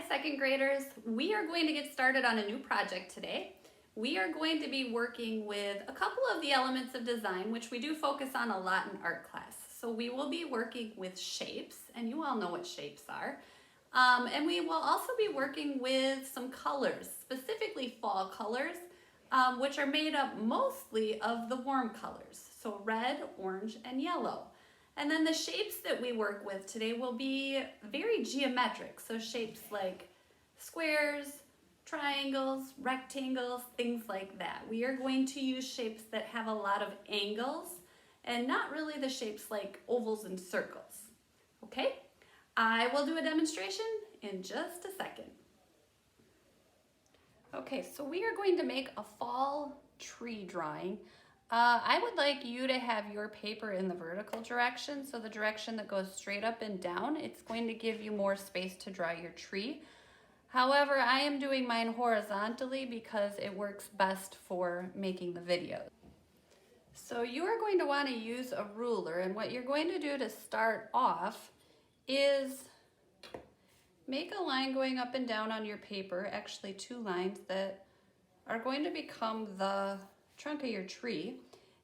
second graders. We are going to get started on a new project today. We are going to be working with a couple of the elements of design, which we do focus on a lot in art class. So we will be working with shapes, and you all know what shapes are. And we will also be working with some colors, specifically fall colors, which are made up mostly of the warm colors. So red, orange, and yellow. And then the shapes that we work with today will be very geometric. So shapes like squares, triangles, rectangles, things like that. We are going to use shapes that have a lot of angles and not really the shapes like ovals and circles. Okay, I will do a demonstration in just a second. Okay, so we are going to make a fall tree drawing. I would like you to have your paper in the vertical direction, so the direction that goes straight up and down. It's going to give you more space to draw your tree. However, I am doing mine horizontally because it works best for making the video. So you are going to want to use a ruler, and what you're going to do to start off is make a line going up and down on your paper, actually 2 lines that are going to become the trunk of your tree,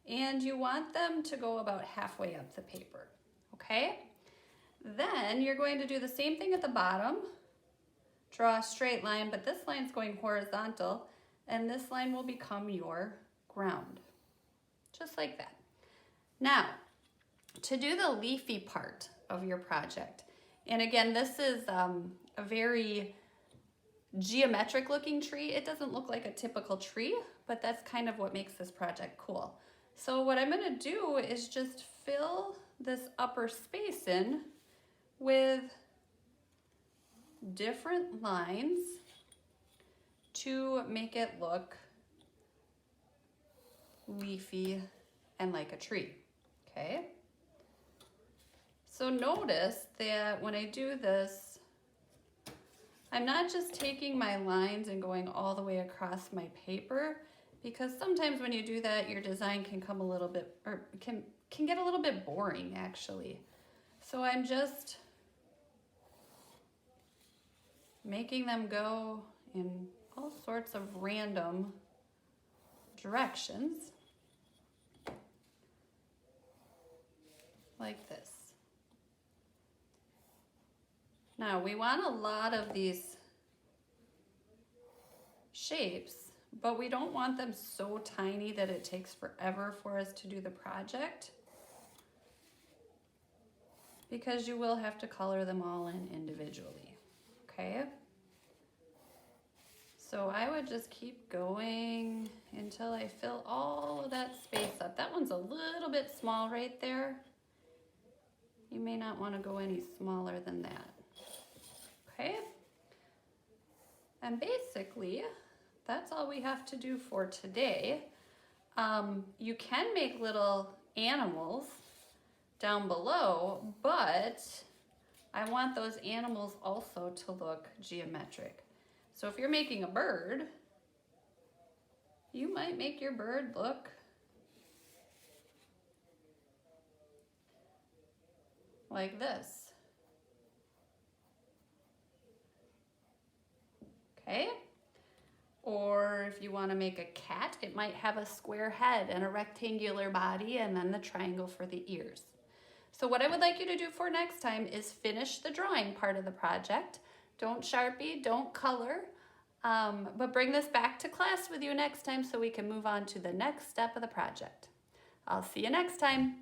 and you want them to go about halfway up the paper, okay? Then you're going to do the same thing at the bottom, draw a straight line, but this line's going horizontal, and this line will become your ground, just like that. Now, to do the leafy part of your project, and again, this is a very geometric looking tree. It doesn't look like a typical tree, but that's kind of what makes this project cool. So what I'm going to do is just fill this upper space in with different lines to make it look leafy and like a tree. Okay? So notice that when I do this, I'm not just taking my lines and going all the way across my paper, because sometimes when you do that, your design can come a little bit, or can get a little bit boring actually. So I'm just making them go in all sorts of random directions, like this. Now we want a lot of these shapes, but we don't want them so tiny that it takes forever for us to do the project, because you will have to color them all in individually, okay? So I would just keep going until I fill all of that space up. That one's a little bit small right there. You may not want to go any smaller than that. Okay, and basically that's all we have to do for today. You can make little animals down below, but I want those animals also to look geometric. So if you're making a bird, you might make your bird look like this. Okay, or if you want to make a cat, it might have a square head and a rectangular body and then the triangle for the ears. So what I would like you to do for next time is finish the drawing part of the project. Don't Sharpie, don't color, but bring this back to class with you next time so we can move on to the next step of the project. I'll see you next time.